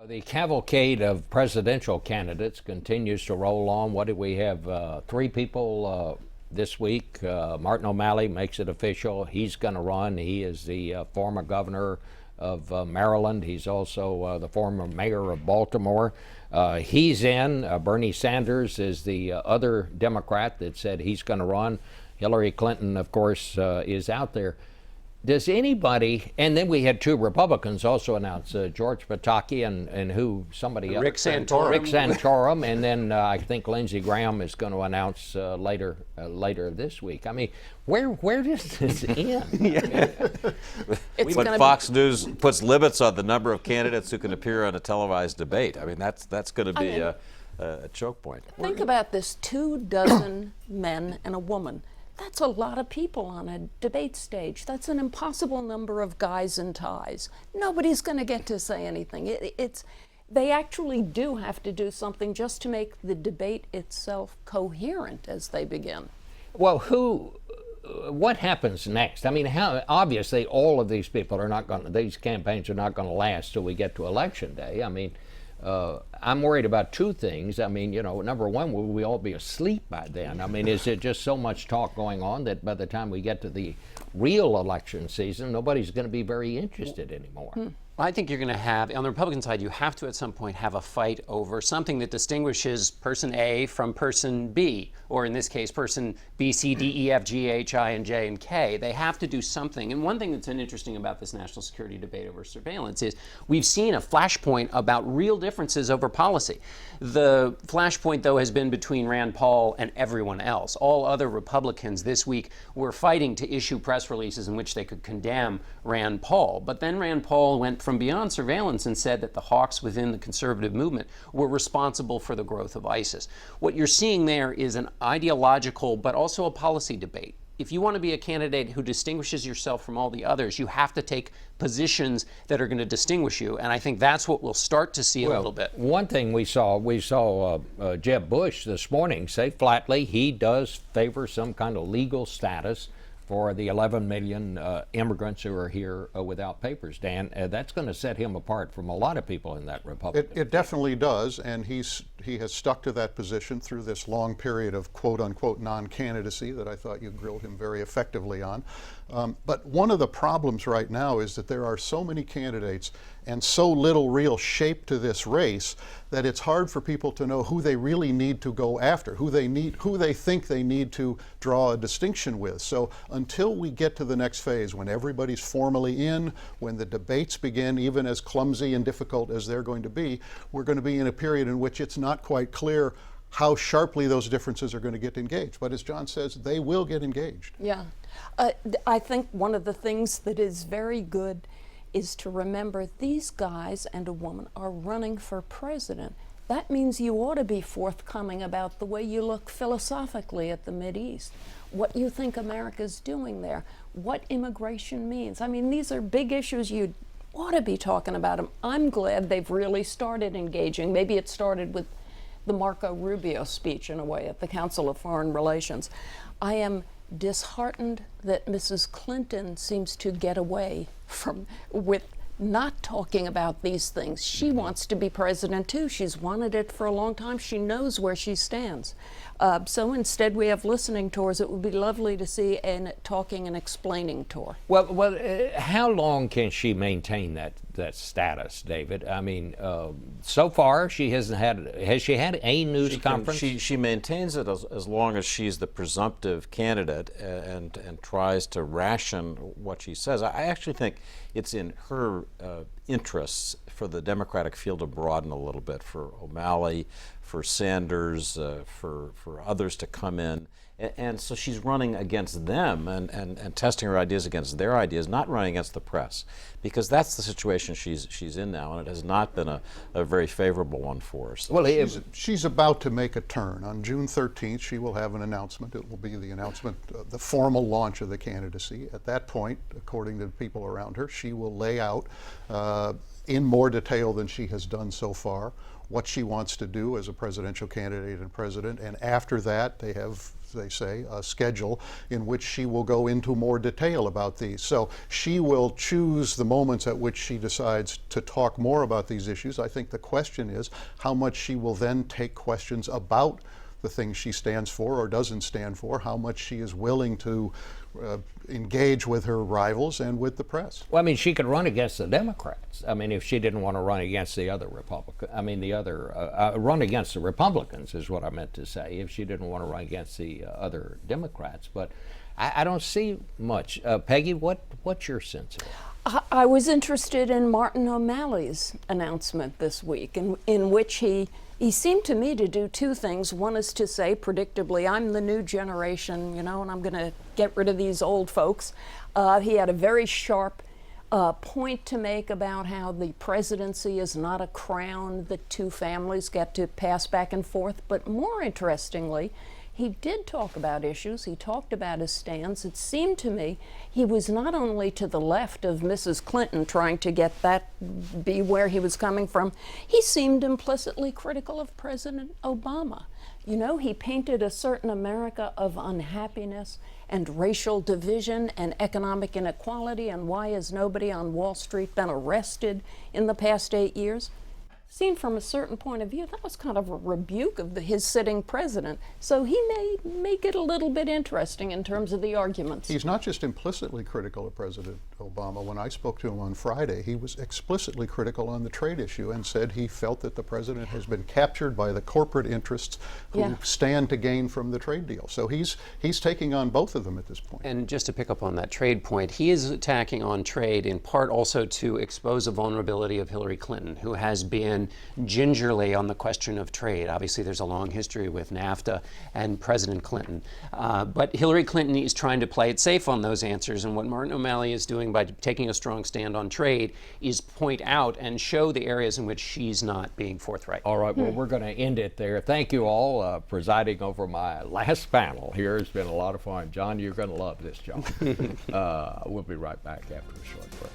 The cavalcade of presidential candidates continues to roll on. What do we have? Three people this week. Martin O'Malley makes it official. He's going to run. He is the former governor of Maryland. He's also the former mayor of Baltimore. He's in. Bernie Sanders is the other Democrat that said he's going to run. Hillary Clinton, of course, is out there. Does anybody, and then we had two Republicans also announce, George Pataki and who, somebody else? Rick Santorum. Rick Santorum, and then I think Lindsey Graham is going to announce later this week. I mean, where does this end? When Fox News puts limits on the number of candidates who can appear on a televised debate, I mean, that's going to be a choke point. Think about this: 24 men and a woman. That's a lot of people on a debate stage. That's an impossible number of guys in ties. Nobody's going to get to say anything. They actually do have to do something just to make the debate itself coherent as they begin. Well, what happens next? I mean, obviously all of these people are not going to, these campaigns are not going to last till we get to Election Day. I mean, I'm worried about two things. I mean, number one, will we all be asleep by then? I mean, is it just so much talk going on that by the time we get to the real election season, nobody's going to be very interested anymore? I think you're going to have, on the Republican side, you have to at some point have a fight over something that distinguishes person A from person B, or in this case, person B, C, D, E, F, G, H, I, and J, and K. They have to do something. And one thing that's interesting about this national security debate over surveillance is we've seen a flashpoint about real differences over policy. The flashpoint, though, has been between Rand Paul and everyone else. All other Republicans this week were fighting to issue press releases in which they could condemn Rand Paul. But then Rand Paul went from beyond surveillance and said that the hawks within the conservative movement were responsible for the growth of ISIS. What you're seeing there is an ideological but also a policy debate. If you want to be a candidate who distinguishes yourself from all the others, you have to take positions that are going to distinguish you, and I think that's what we'll start to see a little bit. One thing we saw Jeb Bush this morning say flatly he does favor some kind of legal status for the 11 million immigrants who are here without papers. Dan, that's going to set him apart from a lot of people in that Republican. It definitely does, and he has stuck to that position through this long period of quote-unquote non-candidacy that I thought you grilled him very effectively on. But one of the problems right now is that there are so many candidates and so little real shape to this race that it's hard for people to know who they really need to go after, who they think they need to draw a distinction with. So until we get to the next phase, when everybody's formally in, when the debates begin, even as clumsy and difficult as they're going to be, we're going to be in a period in which it's not quite clear how sharply those differences are going to get engaged. But as John says, they will get engaged. Yeah. I think one of the things that is very good is to remember these guys and a woman are running for president. That means you ought to be forthcoming about the way you look philosophically at the Mideast, what you think America's doing there, what immigration means. I mean, these are big issues. You ought to be talking about them. I'm glad they've really started engaging. Maybe it started with the Marco Rubio speech in a way at the Council of Foreign Relations. I am disheartened that Mrs. Clinton seems to get away with not talking about these things. She wants to be president too. She's wanted it for a long time. She knows where she stands. So instead we have listening tours. It would be lovely to see a talking and explaining tour. Well, how long can she maintain that status, David? I mean, so far she has she had a news conference? She maintains it as long as she's the presumptive candidate and tries to ration what she says. I actually think it's in her interests for the Democratic field to broaden a little bit, for O'Malley, for Sanders, for others to come in. And so she's running against them and testing her ideas against their ideas, not running against the press, because that's the situation she's in now, and it has not been a very favorable one for her. So well, she's about to make a turn. On June 13th, she will have an announcement. It will be the announcement, the formal launch of the candidacy. At that point, according to the people around her, she will lay out in more detail than she has done so far what she wants to do as a presidential candidate and president. And after that, they have they say, a schedule in which she will go into more detail about these. So she will choose the moments at which she decides to talk more about these issues. I think the question is how much she will then take questions about the things she stands for or doesn't stand for, how much she is willing to engage with her rivals and with the press. Well, I mean, she could run against the Democrats. I mean, if she didn't want to run against the other run against the Republicans is what I meant to say, if she didn't want to run against the other Democrats. But I don't see much. Peggy, what's your sense of it? I was interested in Martin O'Malley's announcement this week, in which he seemed to me to do two things. One is to say, predictably, I'm the new generation, you know, and I'm going to get rid of these old folks. He had a very sharp point to make about how the presidency is not a crown that two families get to pass back and forth. But more interestingly, he did talk about issues. He talked about his stance. It seemed to me he was not only to the left of Mrs. Clinton, trying to get that be where he was coming from, he seemed implicitly critical of President Obama. You know, he painted a certain America of unhappiness and racial division and economic inequality, and why has nobody on Wall Street been arrested in the past 8 years? Seen from a certain point of view, that was kind of a rebuke of his sitting president. So he may make it a little bit interesting in terms of the arguments. He's not just implicitly critical of President Obama. When I spoke to him on Friday, he was explicitly critical on the trade issue and said he felt that the president has been captured by the corporate interests who stand to gain from the trade deal. So he's taking on both of them at this point. And just to pick up on that trade point, he is attacking on trade in part also to expose a vulnerability of Hillary Clinton, who has been gingerly on the question of trade. Obviously, there's a long history with NAFTA and President Clinton. But Hillary Clinton is trying to play it safe on those answers, and what Martin O'Malley is doing by taking a strong stand on trade is point out and show the areas in which she's not being forthright. All right, well, we're going to end it there. Thank you all presiding over my last panel here. It's been a lot of fun. John, you're going to love this, John. We'll be right back after a short break.